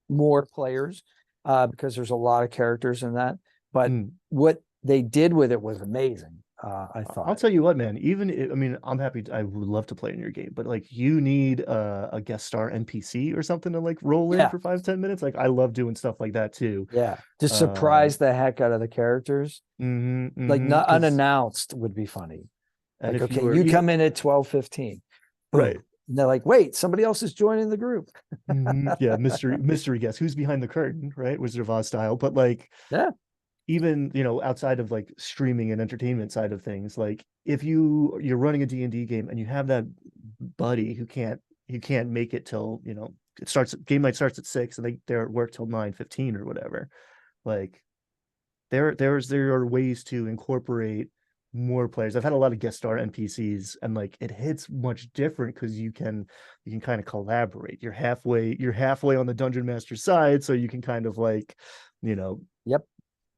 more players because there's a lot of characters in that. But Mm. what they did with it was amazing. I I'll thought. tell you what, man. I mean, I'm happy. I would love to play in your game, but like, you need a guest star NPC or something to like roll in Yeah. for 5-10 minutes. Like, I love doing stuff like that too. Yeah. To Um, surprise the heck out of the characters. Like not because unannounced would be funny. and Like, if you okay, were you come in at 12:15. right, Boom. And they're like, wait, somebody else is joining the group. yeah, mystery guest, who's behind the curtain, right? Wizard of Oz style. But like, Yeah. even outside of like streaming and entertainment side of things, like if you're running a D&D game and you have that buddy who can't make it till game night starts at 6 and they're at work till 9:15 or whatever, like there are ways to incorporate more players. I've had a lot of guest star NPCs and like it hits much different because you can kind of collaborate. You're halfway on the dungeon master side, so you can kind of like you know Yep.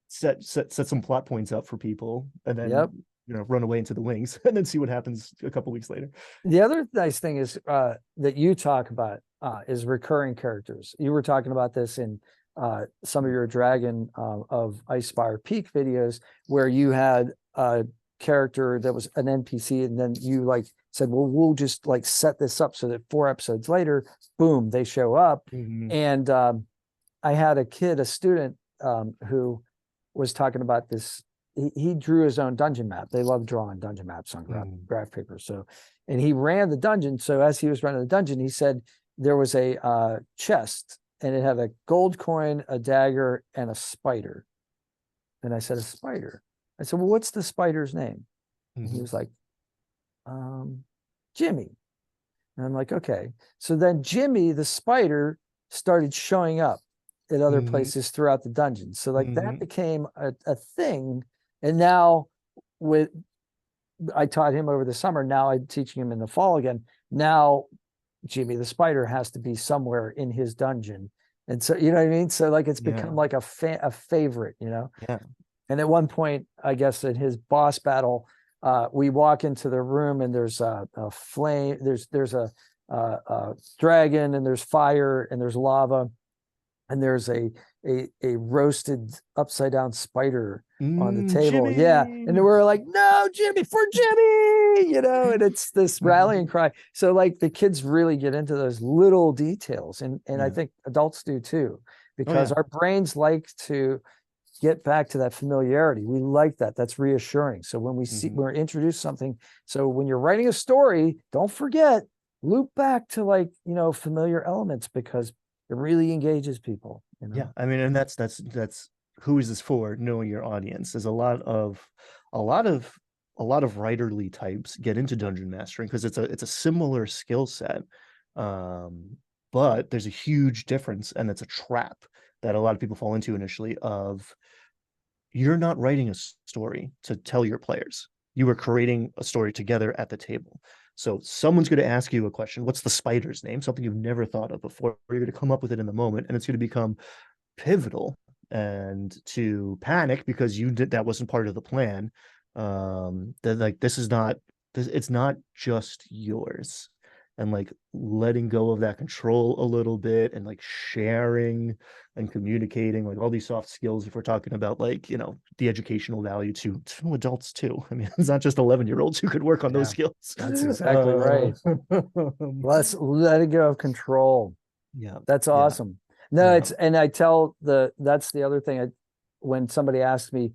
set some plot points up for people and then Yep. run away into the wings and then see what happens a couple weeks later. The other nice thing is that you talk about is recurring characters. You were talking about this in some of your Dragon of Icespire Peak videos, where you had a character that was an NPC, and then you like said, "Well, we'll just like set this up so that 4 episodes later, boom, they show up." Mm-hmm. And I had a student who was talking about this. he drew his own dungeon map. They love drawing dungeon maps on graph paper. So, and he ran the dungeon. So as he was running the dungeon, he said there was a chest, and it had a gold coin, a dagger, and a spider. And I said, a spider. I said, well, what's the spider's name? And he was like, Jimmy. And I'm like, okay. So then Jimmy, the spider, started showing up at other places throughout the dungeon. So like that became a thing. And now I taught him over the summer. Now I'm teaching him in the fall again. Now Jimmy the spider has to be somewhere in his dungeon. And so, you know what I mean? So like, it's become like a favorite, you know? Yeah. And at one point, I guess in his boss battle, we walk into the room and there's a flame, there's a dragon, and there's fire, and there's lava, and there's a roasted upside down spider on the table. Jimmy! Yeah. And we're like, no, Jimmy, for Jimmy, you know, and it's this rallying cry. So like the kids really get into those little details, and I think adults do too, because our brains like to get back to that familiarity. We like that. That's reassuring. So when we see, we're introduced something. So when you're writing a story, don't forget, loop back to like, you know, familiar elements, because it really engages people. You know? Yeah. I mean, and that's who is this for? Knowing your audience. There's a lot of writerly types get into dungeon mastering because it's a similar skill set. But there's a huge difference, and it's a trap that a lot of people fall into initially of, you're not writing a story to tell your players. You are creating a story together at the table. So someone's going to ask you a question. What's the spider's name? Something you've never thought of before. You're going to come up with it in the moment, and it's going to become pivotal, and to panic because that wasn't part of the plan. That like, it's not just yours. And like letting go of that control a little bit, and like sharing and communicating, like all these soft skills, if we're talking about like, you know, the educational value to adults too. I mean, it's not just 11-year-olds who could work on those skills. That's exactly right. Let's let it go of control. Yeah. That's awesome. No, and I tell that's the other thing. When somebody asks me,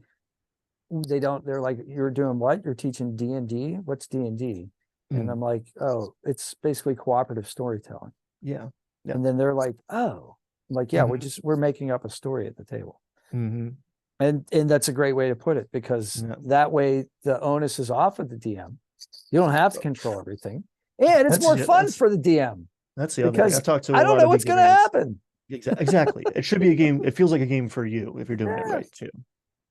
they're like, you're doing what? You're teaching D&D? What's D&D? And I'm like, oh, it's basically cooperative storytelling. Yeah. And then they're like, oh, I'm like, yeah, we're making up a story at the table. And that's a great way to put it, because that way the onus is off of the DM. You don't have to control everything. And it's more fun for the DM. That's the other thing. I talked to I don't know what's going to happen. Exactly. It should be a game. It feels like a game for you if you're doing it right too.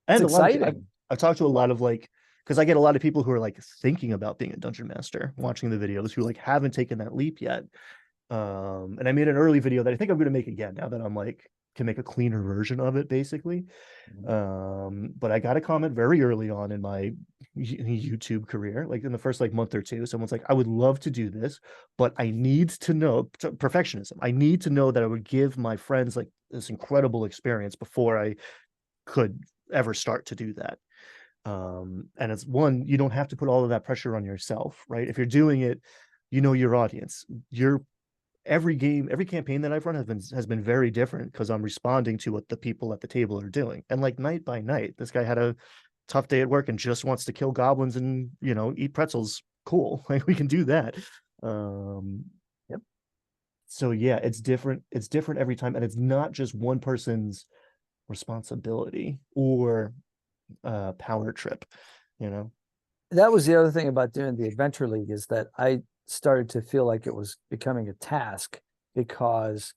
And it's exciting. I've talked to a lot of like, because I get a lot of people who are like thinking about being a dungeon master, watching the videos, who like haven't taken that leap yet. And I made an early video that I think I'm going to make again now that I'm like, can make a cleaner version of it basically. But I got a comment very early on in my YouTube career, like in the first like month or two. Someone's like, I would love to do this, but I need to know perfectionism. I need to know that I would give my friends like this incredible experience before I could ever start to do that. And it's one, you don't have to put all of that pressure on yourself, right? If you're doing it, you know your audience. Every campaign that I've run has been very different, because I'm responding to what the people at the table are doing. And like night by night, this guy had a tough day at work and just wants to kill goblins and, you know, eat pretzels. Cool. Like, we can do that. So yeah, it's different. It's different every time. And it's not just one person's responsibility or power trip, you know. That was the other thing about doing the Adventure League, is that I started to feel like it was becoming a task, because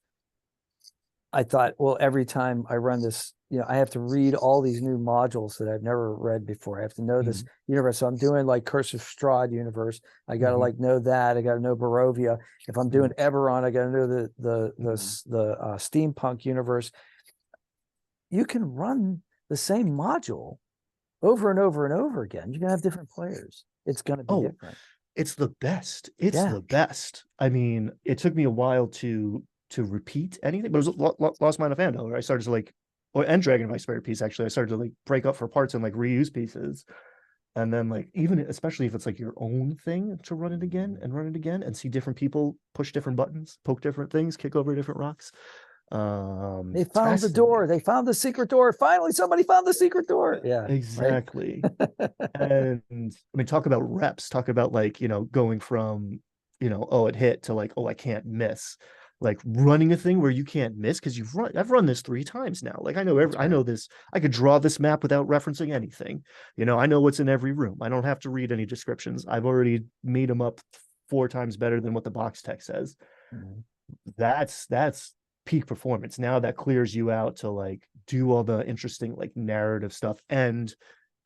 I thought, well, every time I run this, you know, I have to read all these new modules that I've never read before. I have to know this universe. So I'm doing like Curse of Strahd universe. I got to like know that. I got to know Barovia. If I'm doing Eberron, I got to know the steampunk universe. You can run the same module over and over and over again. You're gonna have different players. It's gonna be different. It's the best. It's the best. I mean, it took me a while to repeat anything, but it was Lost Mine of Andor, where I started to like, and Dragon of Iceberg piece, actually. I started to like break up for parts and like reuse pieces. And then like, even especially if it's like your own thing, to run it again and see different people push different buttons, poke different things, kick over different rocks. They It's found the fascinating. door. They found the secret door. Finally, somebody found the secret door. Yeah. Right. Exactly. And I mean, talk about reps, talk about like, going from, oh, it hit to like, oh, I can't miss. Like running a thing where you can't miss because I've run this 3 times now. Like That's I right. know this, I could draw this map without referencing anything. I know what's in every room. I don't have to read any descriptions. I've already made them up 4 times better than what the box text says. Mhm. That's peak performance. Now that clears you out to like do all the interesting like narrative stuff and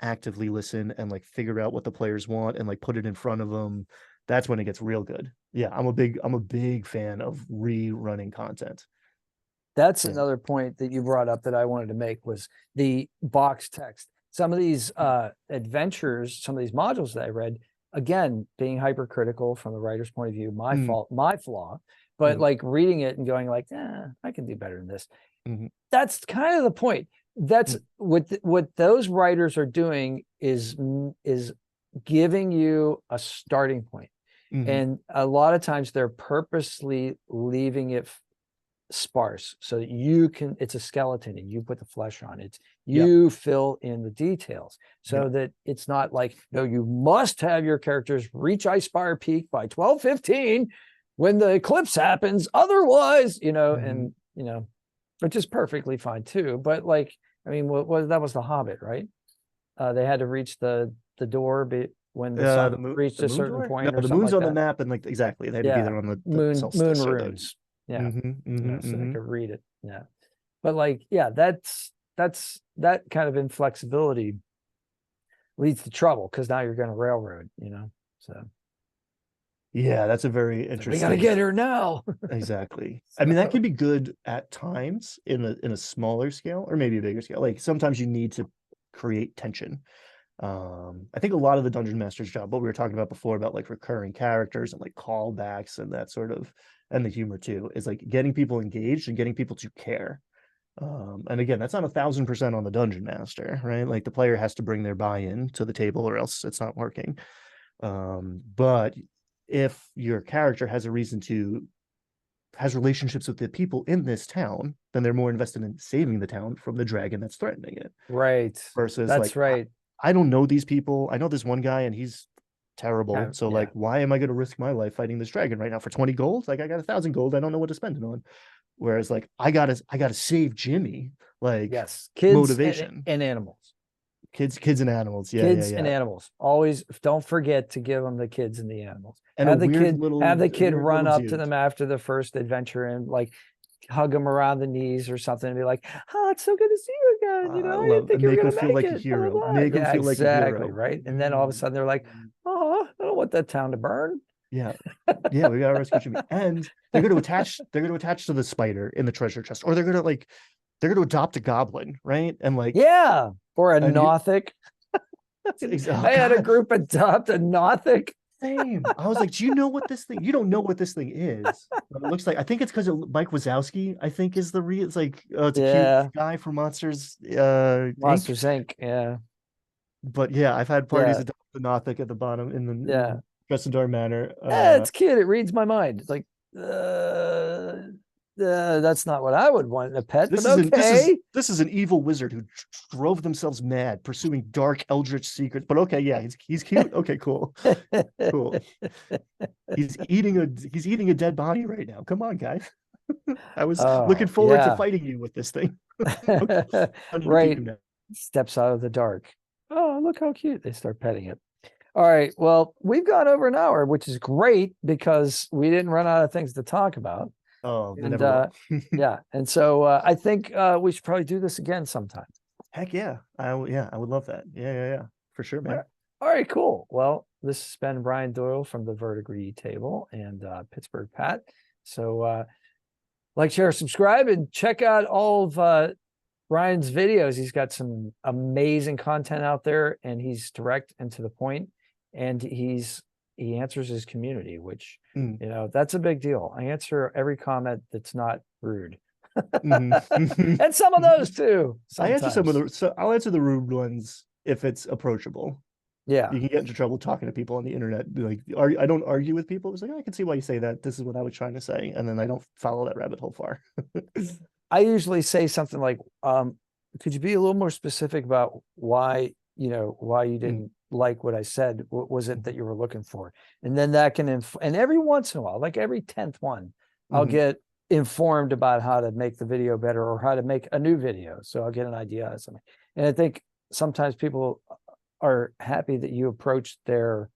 actively listen and like figure out what the players want and like put it in front of them. That's when it gets real good. Yeah, I'm a big fan of rerunning content. That's Yeah. another point that you brought up that I wanted to make was the box text. Some of these adventures, some of these modules that I read, again, being hypercritical from the writer's point of view, my Mm, fault, my flaw, but mm, like reading it and going like, I can do better than this. mm, That's kind of the point. That's mm, what those writers are doing is giving you a starting point. mm, And a lot of times they're purposely leaving it sparse so that it's a skeleton and you put the flesh on it. yep. You fill in the details so Yep. that it's not like, no, you must have your characters reach Icespire Peak by 12:15 when the eclipse happens. Otherwise, Mhm. which is perfectly fine too. But like, I mean, that was the Hobbit, right? They had to reach the door when the sun reached The a moon certain door? No, point or the something moon's like on the that. map and like exactly. They had to be Yeah. there on the Moon solstice or the runes. Yeah. So they mm-hmm. could read it. Yeah. But like, yeah, that kind of inflexibility leads to trouble because now you're going to railroad. So Yeah, that's a very it's like, we got to interesting. get here now. Exactly. I mean, that can be good at times in a smaller scale or maybe a bigger scale. Like sometimes you need to create tension. I think a lot of the dungeon master's job, what we were talking about before about like recurring characters and like callbacks and that sort of, and the humor too, is like getting people engaged and getting people to care. And again, that's not 1,000% on the dungeon master, right? Like the player has to bring their buy-in to the table or else it's not working. But if your character has relationships with the people in this town, then they're more invested in saving the town from the dragon that's threatening it. Right. Versus That's like right. I don't know these people. I know this one guy and he's terrible. So Yeah. like, why am I going to risk my life fighting this dragon right now for 20 gold? Like I got 1,000 gold. I don't know what to spend it on. Whereas like I gotta save Jimmy. Like Yes. Kids motivation. and animals. Kids and animals. Yeah, yeah, Kids and yeah. animals. Always don't forget to give them the kids and the animals. And Have the a kid weird run little up to dude. them after the first adventure and like hug them around the knees or something and be like, "Oh, it's so good to see you again. I I didn't love think and you were make him gonna feel make like a it." Blah blah hero. blah. Make him Yeah, feel like a exactly. hero. Right. And then all of a sudden they're like, "Oh, I don't want that town to burn." Yeah. Yeah, we gotta rescue Jimmy. And they're gonna attach to the spider in the treasure chest, or they're gonna adopt a goblin, right? And like Yeah. Or a and you Nothic. oh I had a god, group adopt a Nothic. same. I was like, do you know what this thing? You don't know what this thing is. But it looks like I think it's because Mike Wazowski, I think is the it's like it's a cute Yeah. guy from Monsters Inc. Monsters Inc. Yeah. But yeah, I've had parties Yeah. adopt the Nothic at the bottom Yeah. in Dressendar Manor. It's cute. It reads my mind. It's like, uh, that's not what I would want in a pet, but This is an this is okay. this is an evil wizard who drove themselves mad pursuing dark eldritch secrets. But okay, yeah, he's cute. Okay, cool, cool. He's eating a dead body right now. Come on, guys. I was looking Oh, forward to yeah. fighting you with this thing. Okay, I need to keep Right. him now. Steps out of the dark. Oh, look how cute. They start petting it. All right. Well, we've gone over an hour, which is great because we didn't run out of things to talk about. Oh, they And never will. yeah. And so I think we should probably do this again sometime. Heck yeah, I would love that. Yeah, for sure, All man. right. All right, cool. Well, this has been Brian Doyle from the Verdigris table and Pittsburgh Pat. So like, share, subscribe, and check out all of Brian's videos. He's got some amazing content out there, and he's direct and to the point, and he answers his community, which that's a big deal. I answer every comment that's not rude. And some of those too. I answer some of Sometimes. I'll answer the rude ones if it's approachable. Yeah. You can get into trouble talking to people on the internet. Like, I don't argue with people. It's like, I can see why you say that. This is what I was trying to say. And then I don't follow that rabbit hole far. I usually say something like, could you be a little more specific about why, why you didn't like what I said? What was it that you were looking for? And then that can, and every once in a while, like every 10th one, I'll get informed about how to make the video better or how to make a new video. So I'll get an idea of something. And I think sometimes people are happy that you approach their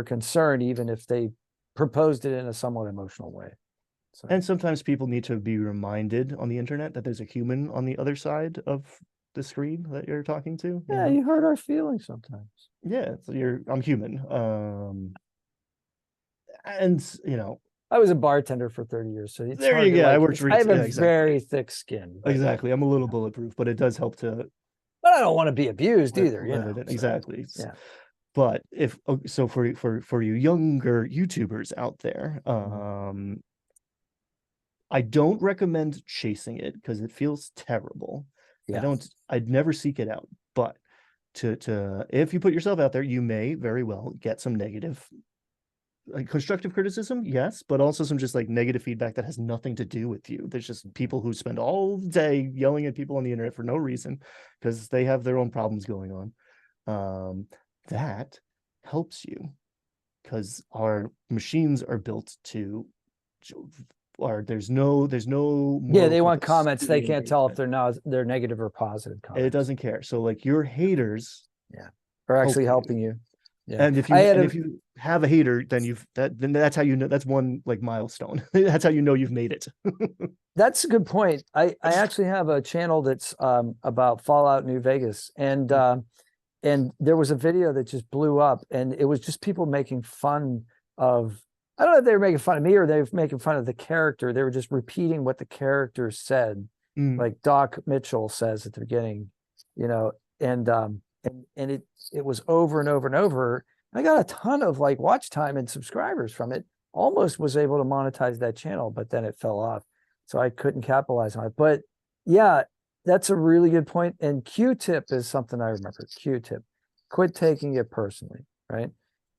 concern, even if they proposed it in a somewhat emotional way. So. And sometimes people need to be reminded on the internet that there's a human on the other side of the screen that you're talking to. Yeah, you hurt our feelings sometimes. Yeah, so I'm human. And I was a bartender for 30 years, so it's there you go. I have a very thick skin. Exactly. I'm a little bulletproof, but it does help to. But I don't want to be abused either. Exactly. Yeah. But for you younger YouTubers out there, I don't recommend chasing it because it feels terrible. Yeah. I'd never seek it out. But to if you put yourself out there, you may very well get some negative, like constructive criticism, yes, but also some just like negative feedback that has nothing to do with you. There's just people who spend all day yelling at people on the internet for no reason because they have their own problems going on. That helps you because our machines are built to, or there's no they want comments. They can't tell if they're negative or positive comments. It doesn't care. So like your haters are actually helping you. Yeah. And if you have a hater, then that's how you know, that's one like milestone. That's how you know you've made it. That's a good point. I actually have a channel that's about Fallout New Vegas, and there was a video that just blew up, and it was just people making fun of, I don't know if they were making fun of me or they were making fun of the character. They were just repeating what the character said, like Doc Mitchell says at the beginning, and it was over and over and over. I got a ton of like watch time and subscribers from it. Almost was able to monetize that channel, but then it fell off. So I couldn't capitalize on it. But yeah, that's a really good point. And Q-tip is something I remember. Q-tip. Quit taking it personally, right?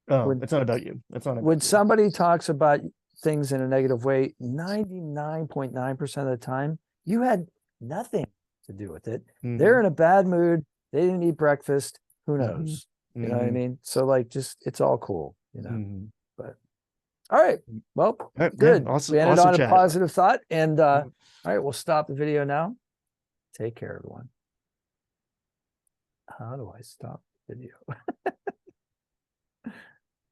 Oh, it's not about you. It's not about when somebody talks about things in a negative way, 99.9% of the time, you had nothing to do with it. They're in a bad mood. They didn't eat breakfast. Who knows? You know what I mean? So like, just, it's all cool, but all right. Well, good. Yeah, awesome, we ended on a positive thought, and all right, we'll stop the video now. Take care, everyone. How do I stop the video?